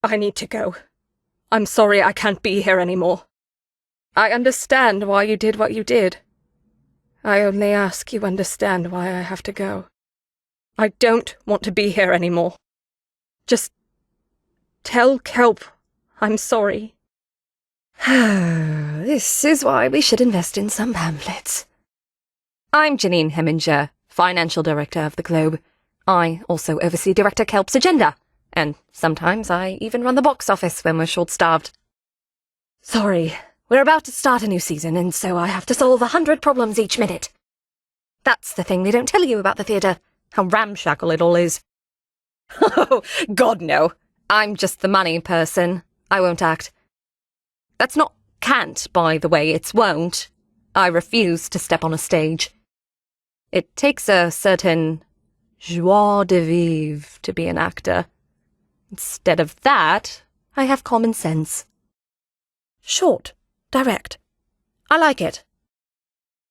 I need to go. I'm sorry I can't be here anymore. I understand why you did what you did. I only ask you understand why I have to go. I don't want to be here anymore. Just tell Kelp I'm sorry. This is why we should invest in some pamphlets. I'm Jeanine Heminger, Financial Director of the Globe. I also oversee Director Kelp's agenda, and sometimes I even run the box office when we're short-starved. Sorry, we're about to start a new season, and so I have to solve 100 problems each minute. That's the thing they don't tell you about the theatre, how ramshackle it all is. Oh, God, no. I'm just the money person. I won't act. That's not can't, by the way, it's won't. I refuse to step on a stage. It takes a certain joie de vivre to be an actor. Instead of that, I have common sense. Short, direct. I like it.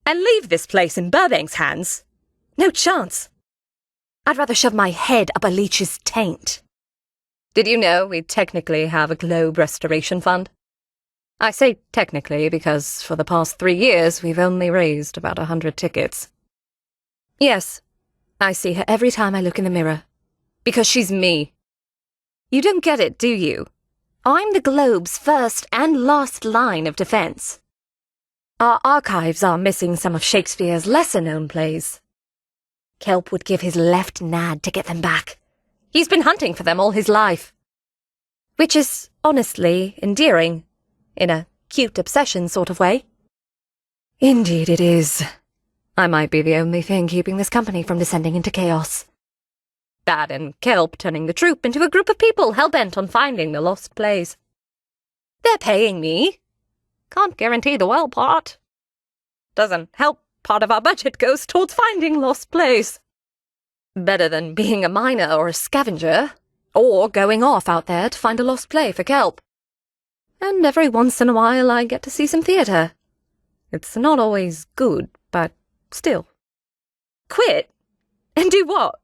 And leave this place in Burbank's hands? No chance. I'd rather shove my head up a leech's taint. Did you know we technically have a Globe Restoration Fund? I say technically because for the past 3 years we've only raised about 100 tickets. Yes, I see her every time I look in the mirror. Because she's me. You don't get it, do you? I'm the Globe's first and last line of defense. Our archives are missing some of Shakespeare's lesser-known plays. Kelp would give his left nad to get them back. He's been hunting for them all his life. Which is, honestly, endearing. In a cute obsession sort of way. Indeed it is. I might be the only thing keeping this company from descending into chaos. That and Kelp turning the troupe into a group of people hell-bent on finding the lost plays. They're paying me. Can't guarantee the well part. Doesn't help part of our budget goes towards finding lost plays. Better than being a miner or a scavenger, or going off out there to find a lost play for Kelp. And every once in a while I get to see some theatre. It's not always good, but still. Quit? And do what?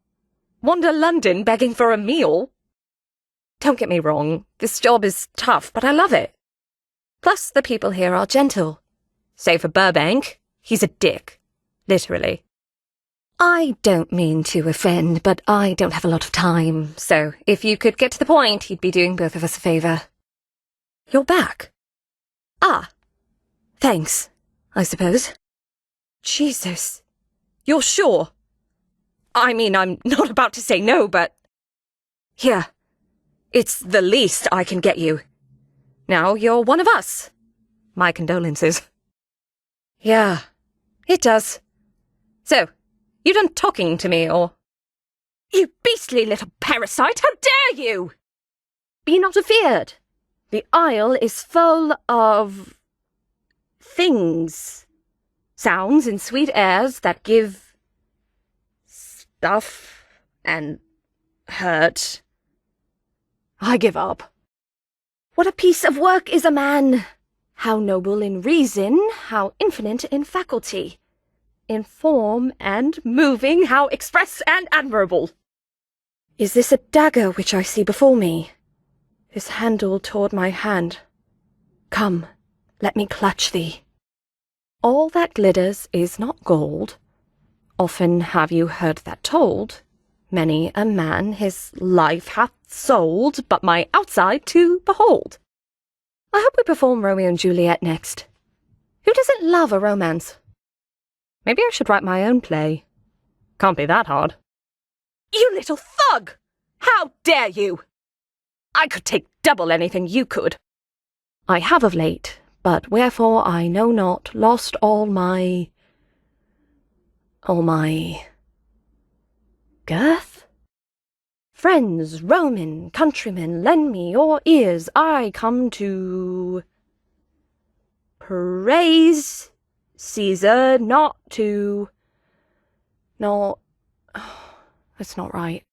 Wander London begging for a meal? Don't get me wrong, this job is tough, but I love it. Plus, the people here are gentle. Save for Burbank, he's a dick. Literally. I don't mean to offend, but I don't have a lot of time, so if you could get to the point, you'd be doing both of us a favour. You're back. Ah. Thanks, I suppose. Jesus. You're sure? I mean, I'm not about to say no, but... Here. It's the least I can get you. Now you're one of us. My condolences. Yeah, it does. So, you done talking to me, or... You beastly little parasite, how dare you! Be not afeard. The Isle is full of... things. Sounds and sweet airs that give... stuff and hurt. I give up. What a piece of work is a man! How noble in reason, how infinite in faculty. In form and moving, how express and admirable. Is this a dagger which I see before me? This handle toward my hand. Come, let me clutch thee. All that glitters is not gold. Often have you heard that told. Many a man his life hath sold, but my outside to behold. I hope we perform Romeo and Juliet next. Who doesn't love a romance? Maybe I should write my own play. Can't be that hard. You little thug! How dare you! I could take double anything you could. I have of late, but wherefore I know not, lost all my... girth? Friends, Roman, countrymen, lend me your ears. I come to... praise Caesar, not to... not... That's not right.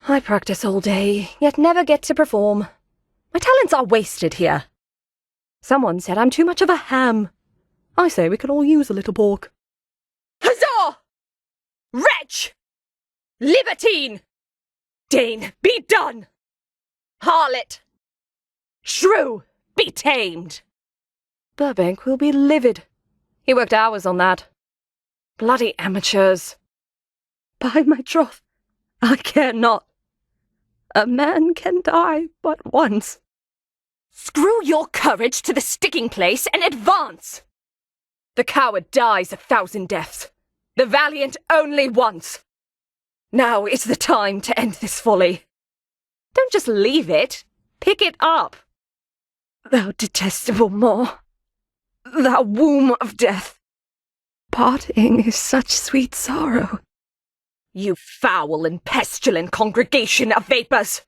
I practice all day, yet never get to perform. My talents are wasted here. Someone said I'm too much of a ham. I say we could all use a little pork. Huzzah! Wretch! Libertine! Dane, be done! Harlot! Shrew, be tamed! Burbank will be livid. He worked hours on that. Bloody amateurs. By my troth, I care not. A man can die but once. Screw your courage to the sticking place and advance! The coward dies 1,000 deaths. The valiant only once. Now is the time to end this folly. Don't just leave it. Pick it up. Thou detestable maw. Thou womb of death. Parting is such sweet sorrow. You foul and pestilent congregation of vapours!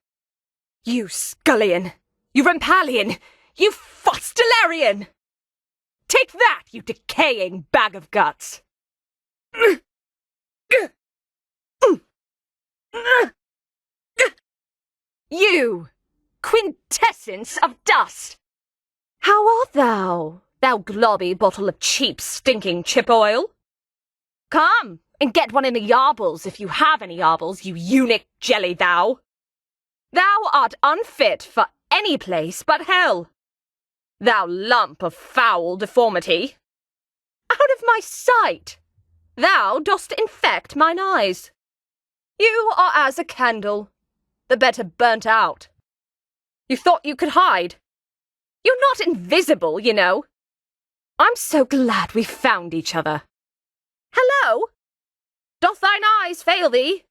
You scullion! You rampallion! You fostelarian! Take that, you decaying bag of guts! You, quintessence of dust! How art thou, thou globby bottle of cheap, stinking chip oil? Come, and get one in the yarbles if you have any yarbles, you eunuch jelly thou! Thou art unfit for any place but hell! Thou lump of foul deformity! Out of my sight! Thou dost infect mine eyes! You are as a candle, the better burnt out. You thought you could hide. You're not invisible, you know. I'm so glad we found each other. Hello? Doth thine eyes fail thee?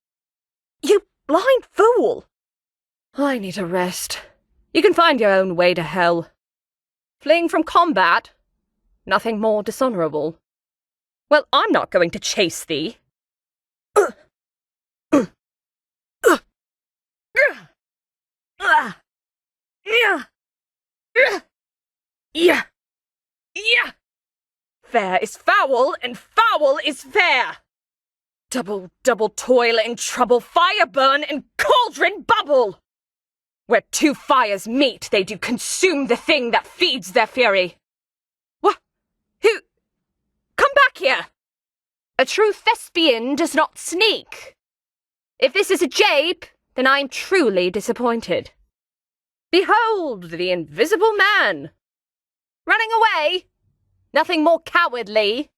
You blind fool! I need a rest. You can find your own way to hell. Fleeing from combat? Nothing more dishonourable. Well, I'm not going to chase thee. Fair is foul, and foul is fair. Double toil and trouble, fire burn and cauldron bubble. Where two fires meet, they do consume the thing that feeds their fury. What? Who? Come back here! A true thespian does not sneak. If this is a jape, then I am truly disappointed. Behold the invisible man! Running away? Nothing more cowardly.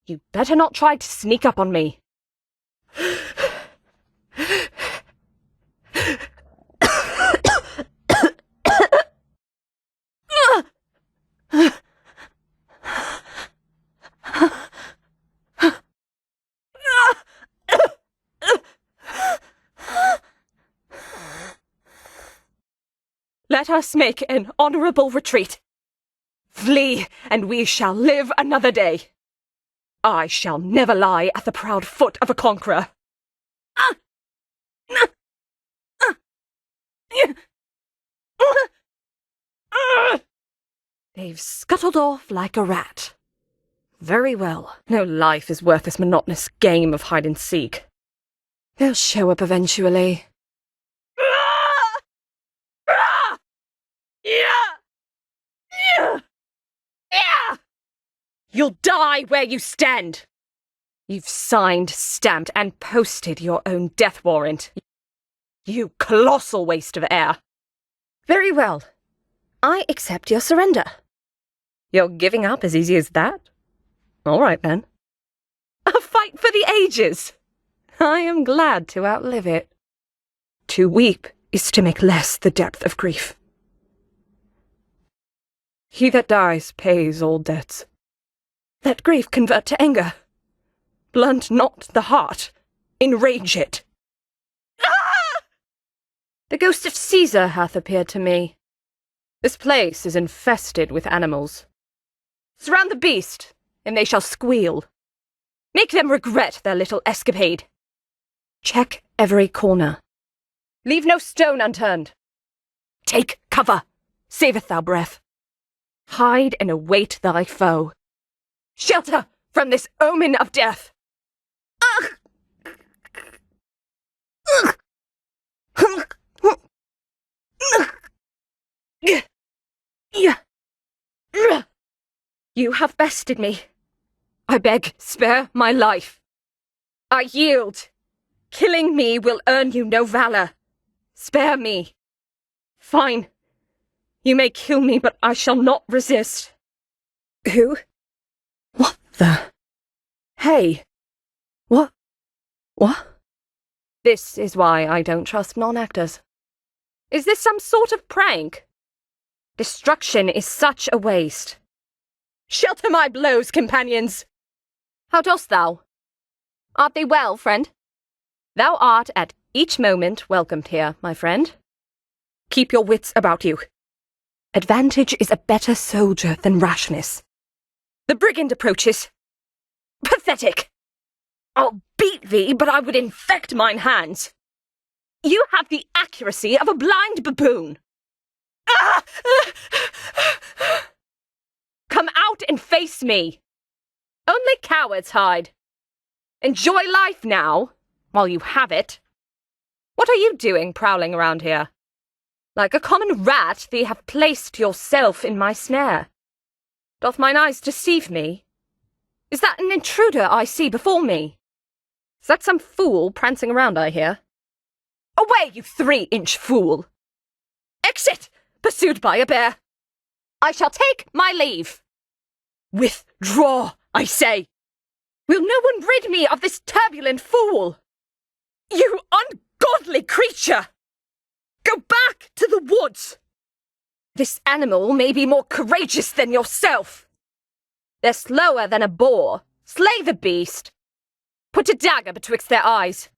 You'd better not try to sneak up on me. Let us make an honourable retreat. Flee, and we shall live another day. I shall never lie at the proud foot of a conqueror. They've scuttled off like a rat. Very well. No life is worth this monotonous game of hide-and-seek. They'll show up eventually. You'll die where you stand. You've signed, stamped, and posted your own death warrant. You colossal waste of air. Very well. I accept your surrender. You're giving up as easy as that? All right, then. A fight for the ages. I am glad to outlive it. To weep is to make less the depth of grief. He that dies pays all debts. Let grief convert to anger. Blunt not the heart, enrage it. Ah! The ghost of Caesar hath appeared to me. This place is infested with animals. Surround the beast, and they shall squeal. Make them regret their little escapade. Check every corner. Leave no stone unturned. Take cover, saveth thou breath. Hide and await thy foe. Shelter from this omen of death. You have bested me. I beg, spare my life. I yield. Killing me will earn you no valor. Spare me. Fine. You may kill me, but I shall not resist. Who? What the? Hey. What? This is why I don't trust non-actors. Is this some sort of prank? Destruction is such a waste. Shelter my blows, companions! How dost thou? Art thee well, friend? Thou art at each moment welcomed here, my friend. Keep your wits about you. Advantage is a better soldier than rashness. The brigand approaches. Pathetic! I'll beat thee, but I would infect mine hands. You have the accuracy of a blind baboon. Ah! Come out and face me. Only cowards hide. Enjoy life now, while you have it. What are you doing prowling around here? Like a common rat, thee have placed yourself in my snare. Doth mine eyes deceive me? Is that an intruder I see before me? Is that some fool prancing around I hear? Away, you 3-inch fool! Exit, pursued by a bear! I shall take my leave. Withdraw, I say! Will no one rid me of this turbulent fool? You ungodly creature! Go back to the woods! This animal may be more courageous than yourself. They're slower than a boar. Slay the beast. Put a dagger betwixt their eyes.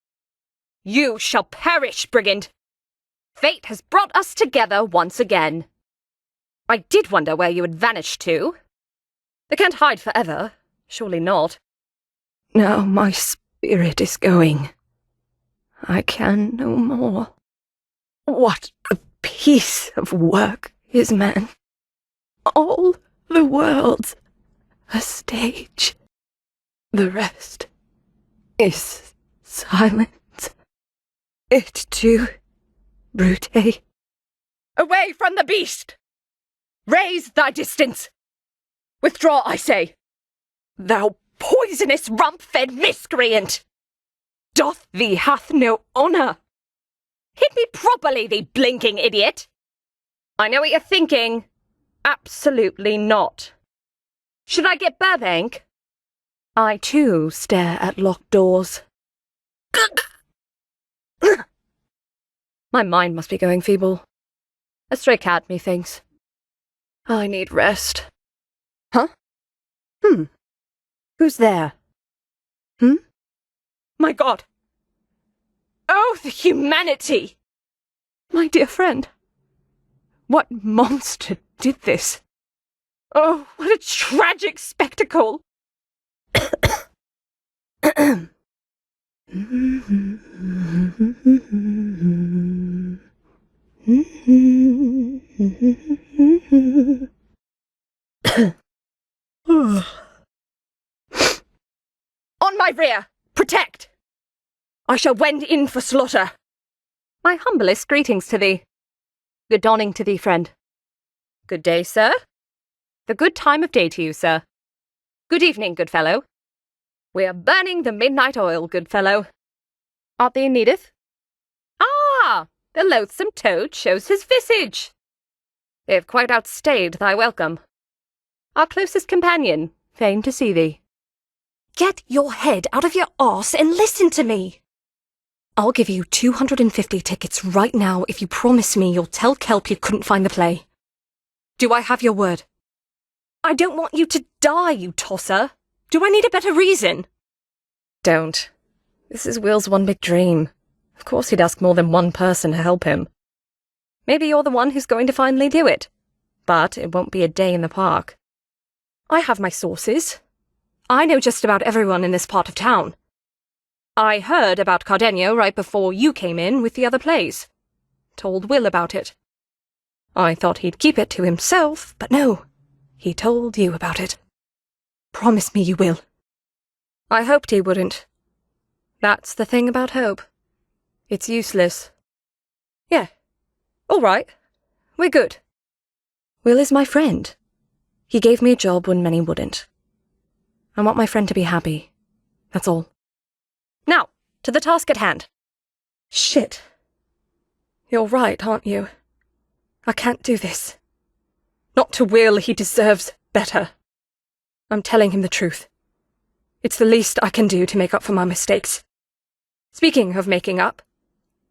You shall perish, brigand. Fate has brought us together once again. I did wonder where you had vanished to. They can't hide forever, surely not. Now my spirit is going. I can no more. What a piece of work is man. All the world's a stage. The rest is silence. It too, brute. Away from the beast! Raise thy distance! Withdraw, I say! Thou poisonous rump-fed miscreant! Doth thee hath no honour? Hit me properly, thee blinking idiot! I know what you're thinking. Absolutely not. Should I get Burbank? I too stare at locked doors. My mind must be going feeble. A stray cat, methinks. I need rest. Huh? Who's there? My God! Oh, the humanity! My dear friend, what monster did this? Oh, what a tragic spectacle! On my rear! Protect! I shall wend in for slaughter. My humblest greetings to thee. Good dawning to thee, friend. Good day, sir. The good time of day to you, sir. Good evening, good fellow. We are burning the midnight oil, good fellow. Art thee needeth? Ah! The loathsome toad shows his visage. They have quite outstayed thy welcome. Our closest companion, fain to see thee. Get your head out of your arse and listen to me. I'll give you 250 tickets right now if you promise me you'll tell Kelp you couldn't find the play. Do I have your word? I don't want you to die, you tosser. Do I need a better reason? Don't. This is Will's one big dream. Of course he'd ask more than one person to help him. Maybe you're the one who's going to finally do it. But it won't be a day in the park. I have my sources. I know just about everyone in this part of town. I heard about Cardenio right before you came in with the other plays. Told Will about it. I thought he'd keep it to himself, but no. He told you about it. Promise me you will. I hoped he wouldn't. That's the thing about hope. It's useless. Yeah. All right. We're good. Will is my friend. He gave me a job when many wouldn't. I want my friend to be happy. That's all. Now, to the task at hand. Shit. You're right, aren't you? I can't do this. Not to Will, he deserves better. I'm telling him the truth. It's the least I can do to make up for my mistakes. Speaking of making up,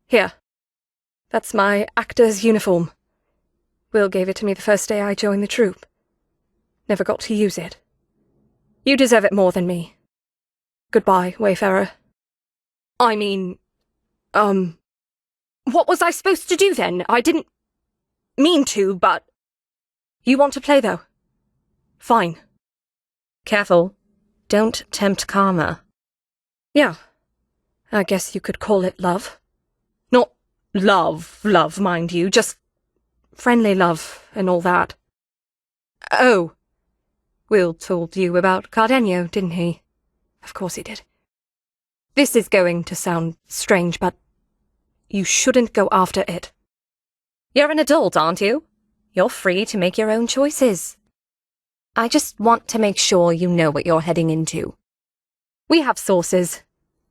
here. That's my actor's uniform. Will gave it to me the first day I joined the troupe. Never got to use it. You deserve it more than me. Goodbye, Wayfarer. I mean, what was I supposed to do then? I didn't mean to, but... You want to play, though? Fine. Careful. Don't tempt karma. Yeah. I guess you could call it love. Not love, mind you, just friendly love and all that. Oh. Will told you about Cardenio, didn't he? Of course he did. This is going to sound strange, but you shouldn't go after it. You're an adult, aren't you? You're free to make your own choices. I just want to make sure you know what you're heading into. We have sources.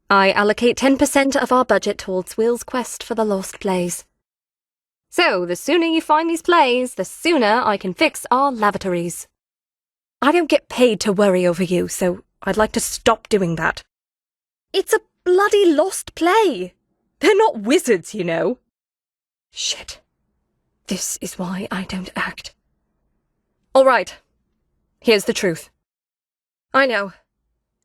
I allocate 10% of our budget towards Will's quest for the lost plays. So, the sooner you find these plays, the sooner I can fix our lavatories. I don't get paid to worry over you, so I'd like to stop doing that. It's a bloody lost play. They're not wizards, you know. Shit. This is why I don't act. All right. Here's the truth. I know.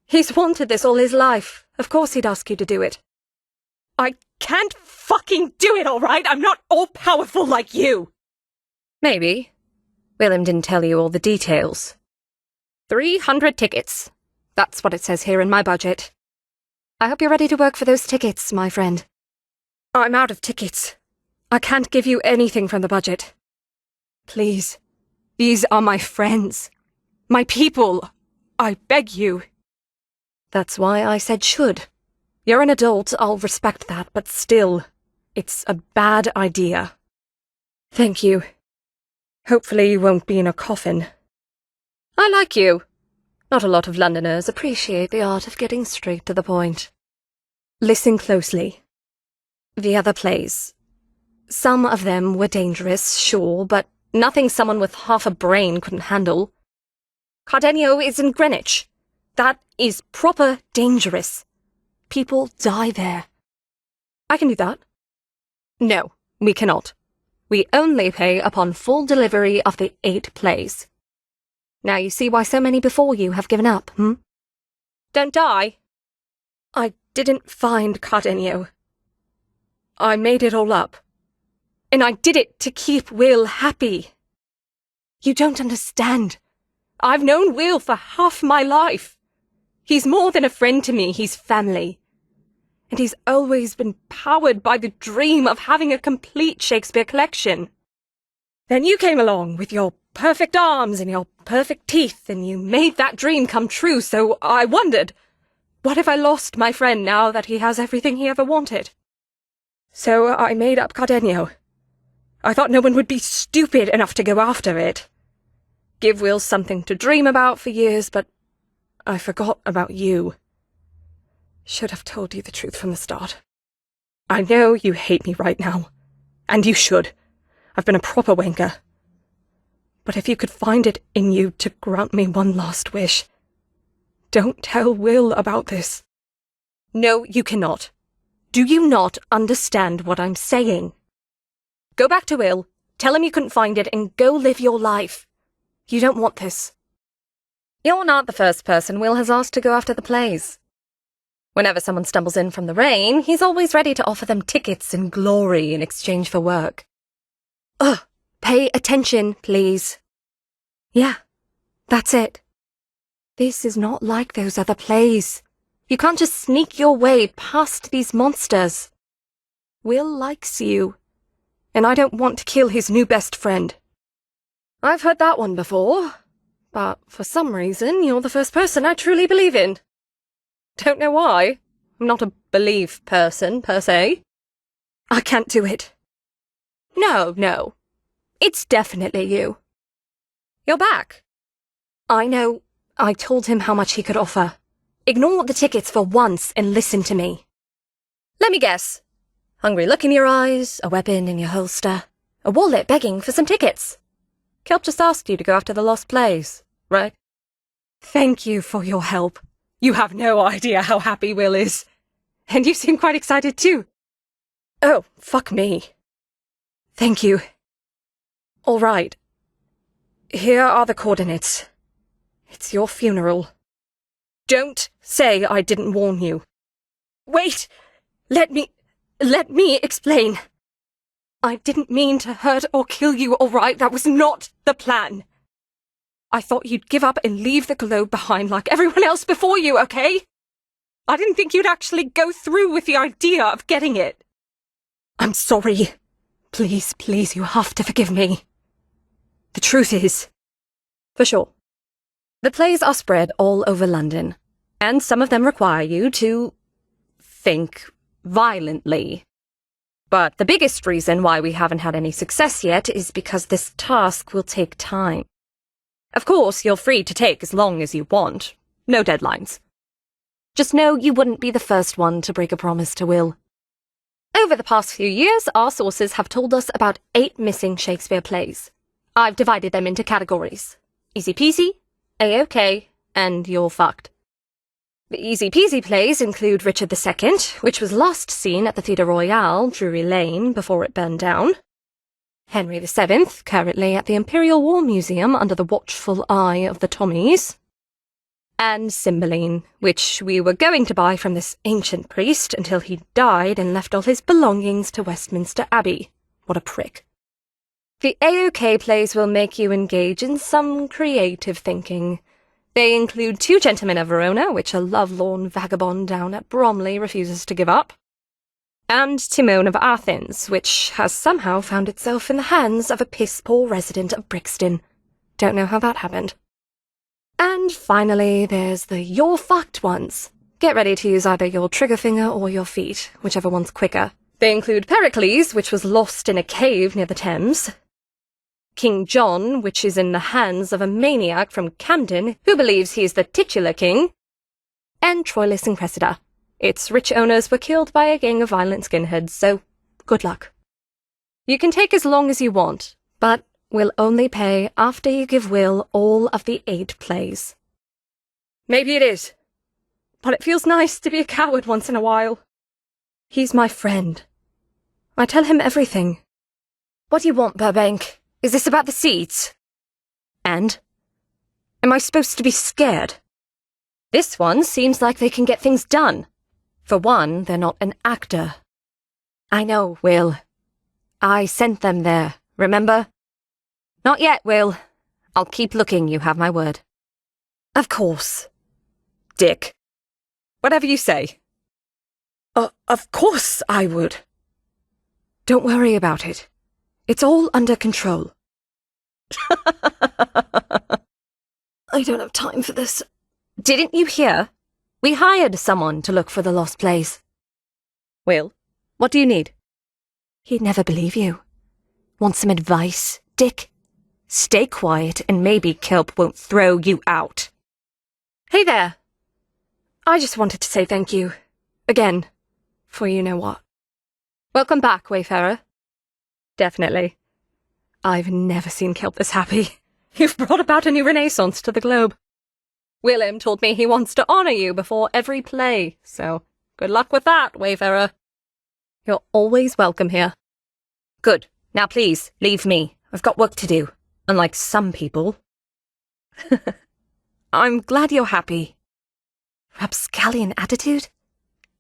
He's wanted this all his life. Of course he'd ask you to do it. I can't fucking do it, all right? I'm not all-powerful like you. Maybe. William didn't tell you all the details. 300 tickets. That's what it says here in my budget. I hope you're ready to work for those tickets, my friend. I'm out of tickets. I can't give you anything from the budget. Please. These are my friends. My people. I beg you. That's why I said should. You're an adult, I'll respect that, but still, it's a bad idea. Thank you. Hopefully you won't be in a coffin. I like you. Not a lot of Londoners appreciate the art of getting straight to the point. Listen closely. The other plays. Some of them were dangerous, sure, but nothing someone with half a brain couldn't handle. Cardenio is in Greenwich. That is proper dangerous. People die there. I can do that. No, we cannot. We only pay upon full delivery of the 8 plays. Now you see why so many before you have given up, Don't die. I didn't find Cardenio. I made it all up. And I did it to keep Will happy. You don't understand. I've known Will for half my life. He's more than a friend to me, he's family. And he's always been powered by the dream of having a complete Shakespeare collection. Then you came along with your perfect arms and your perfect teeth, and you made that dream come true, so I wondered, what if I lost my friend now that he has everything he ever wanted? So I made up Cardenio. I thought no one would be stupid enough to go after it. Give Will something to dream about for years, but I forgot about you. Should have told you the truth from the start. I know you hate me right now, and you should. I've been a proper wanker. But if you could find it in you to grant me one last wish, don't tell Will about this. No, you cannot. Do you not understand what I'm saying? Go back to Will, tell him you couldn't find it, and go live your life. You don't want this. You're not the first person Will has asked to go after the plays. Whenever someone stumbles in from the rain, he's always ready to offer them tickets and glory in exchange for work. Ugh, pay attention, please. Yeah, that's it. This is not like those other plays. You can't just sneak your way past these monsters. Will likes you, and I don't want to kill his new best friend. I've heard that one before, but for some reason you're the first person I truly believe in. Don't know why. I'm not a believe person, per se. I can't do it. No. It's definitely you. You're back. I know. I told him how much he could offer. Ignore the tickets for once and listen to me. Let me guess. Hungry look in your eyes, a weapon in your holster, a wallet begging for some tickets. Kelp just asked you to go after the lost plays, right? Thank you for your help. You have no idea how happy Will is. And you seem quite excited too. Oh, fuck me. Thank you. All right. Here are the coordinates. It's your funeral. Don't say I didn't warn you. Wait! Let me explain. I didn't mean to hurt or kill you, all right? That was not the plan. I thought you'd give up and leave the globe behind like everyone else before you, okay? I didn't think you'd actually go through with the idea of getting it. I'm sorry. Please, please, you have to forgive me. The truth is... For sure. The plays are spread all over London, and some of them require you to think violently. But the biggest reason why we haven't had any success yet is because this task will take time. Of course, you're free to take as long as you want. No deadlines. Just know you wouldn't be the first one to break a promise to Will. Over the past few years, our sources have told us about 8 missing Shakespeare plays. I've divided them into categories. Easy peasy, A-OK, and you're fucked. The easy peasy plays include Richard II, which was last seen at the Theatre Royal, Drury Lane, before it burned down. Henry VII, currently at the Imperial War Museum under the watchful eye of the Tommies. And Cymbeline, which we were going to buy from this ancient priest until he died and left all his belongings to Westminster Abbey. What a prick. The AOK plays will make you engage in some creative thinking. They include 2 Gentlemen of Verona, which a lovelorn vagabond down at Bromley refuses to give up, and Timon of Athens, which has somehow found itself in the hands of a piss-poor resident of Brixton. Don't know how that happened. And finally, there's the You're Fucked ones. Get ready to use either your trigger finger or your feet, whichever one's quicker. They include Pericles, which was lost in a cave near the Thames, King John, which is in the hands of a maniac from Camden who believes he is the titular king, and Troilus and Cressida. Its rich owners were killed by a gang of violent skinheads, so good luck. You can take as long as you want, but we'll only pay after you give Will all of the 8 plays. Maybe it is, but it feels nice to be a coward once in a while. He's my friend. I tell him everything. What do you want, Burbank? Is this about the seeds? And? Am I supposed to be scared? This one seems like they can get things done. For one, they're not an actor. I know, Will. I sent them there, remember? Not yet, Will. I'll keep looking, you have my word. Of course. Dick. Whatever you say. Of course I would. Don't worry about it. It's all under control. I don't have time for this. Didn't you hear? We hired someone to look for the lost plays. Will, what do you need? He'd never believe you. Want some advice, Dick? Stay quiet and maybe Kelp won't throw you out. Hey there. I just wanted to say thank you. Again. For you know what. Welcome back, Wayfarer. Definitely. I've never seen Kelp this happy. You've brought about a new renaissance to the globe. Willem told me he wants to honour you before every play, so good luck with that, Wayfarer. You're always welcome here. Good. Now please, leave me. I've got work to do, unlike some people. I'm glad you're happy. Rapscallion attitude?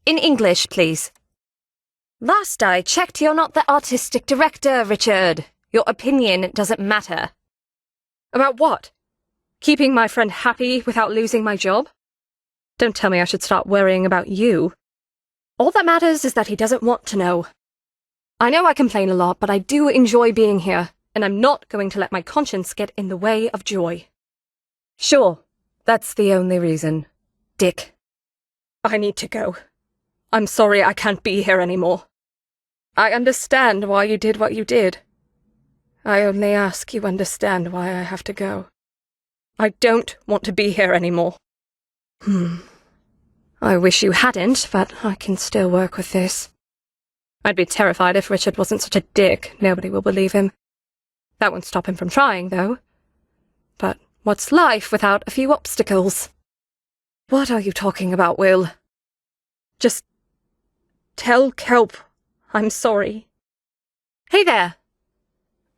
In English, please. Last I checked, you're not the artistic director, Richard. Your opinion doesn't matter. About what? Keeping my friend happy without losing my job? Don't tell me I should start worrying about you. All that matters is that he doesn't want to know. I know I complain a lot, but I do enjoy being here, and I'm not going to let my conscience get in the way of joy. Sure, that's the only reason. Dick. I need to go. I'm sorry I can't be here anymore. I understand why you did what you did. I only ask you understand why I have to go. I don't want to be here anymore. I wish you hadn't, but I can still work with this. I'd be terrified if Richard wasn't such a dick. Nobody will believe him. That won't stop him from trying, though. But what's life without a few obstacles? What are you talking about, Will? Just tell Kelp I'm sorry. Hey there.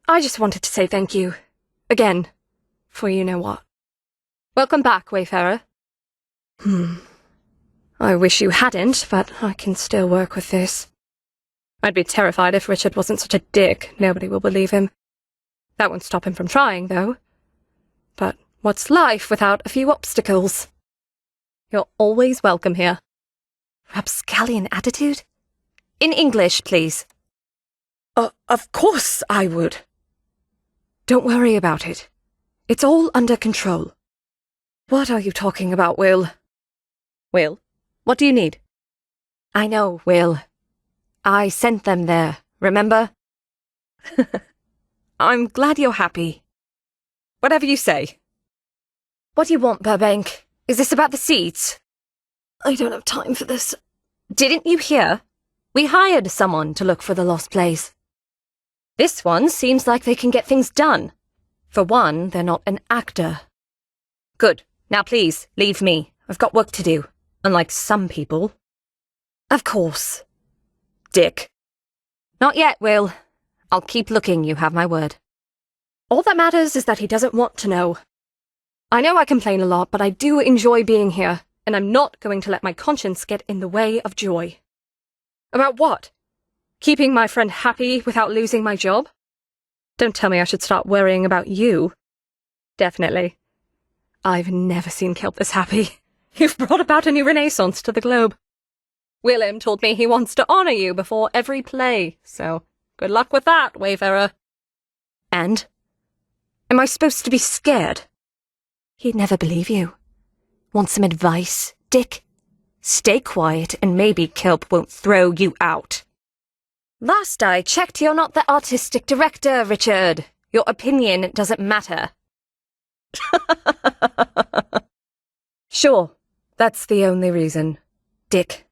I just wanted to say thank you. Again. For you know what. Welcome back, Wayfarer. I wish you hadn't, but I can still work with this. I'd be terrified if Richard wasn't such a dick. Nobody will believe him. That won't stop him from trying, though. But what's life without a few obstacles? You're always welcome here. Rapscallion attitude? In English, please. Of course I would. Don't worry about it. It's all under control. What are you talking about, Will? Will, what do you need? I know, Will. I sent them there, remember? I'm glad you're happy. Whatever you say. What do you want, Burbank? Is this about the seeds? I don't have time for this. Didn't you hear? We hired someone to look for the lost place. This one seems like they can get things done. For one, they're not an actor. Good. Now please, leave me. I've got work to do. Unlike some people. Of course. Dick. Not yet, Will. I'll keep looking, you have my word. All that matters is that he doesn't want to know. I know I complain a lot, but I do enjoy being here, and I'm not going to let my conscience get in the way of joy. About what? Keeping my friend happy without losing my job? Don't tell me I should start worrying about you. Definitely. I've never seen Kelp this happy. You've brought about a new renaissance to the globe. Willem told me he wants to honor you before every play, so good luck with that, Wayfarer. And? Am I supposed to be scared? He'd never believe you. Want some advice, Dick? Stay quiet and maybe Kelp won't throw you out. Last I checked, you're not the artistic director, Richard. Your opinion doesn't matter. Sure, that's the only reason. Dick.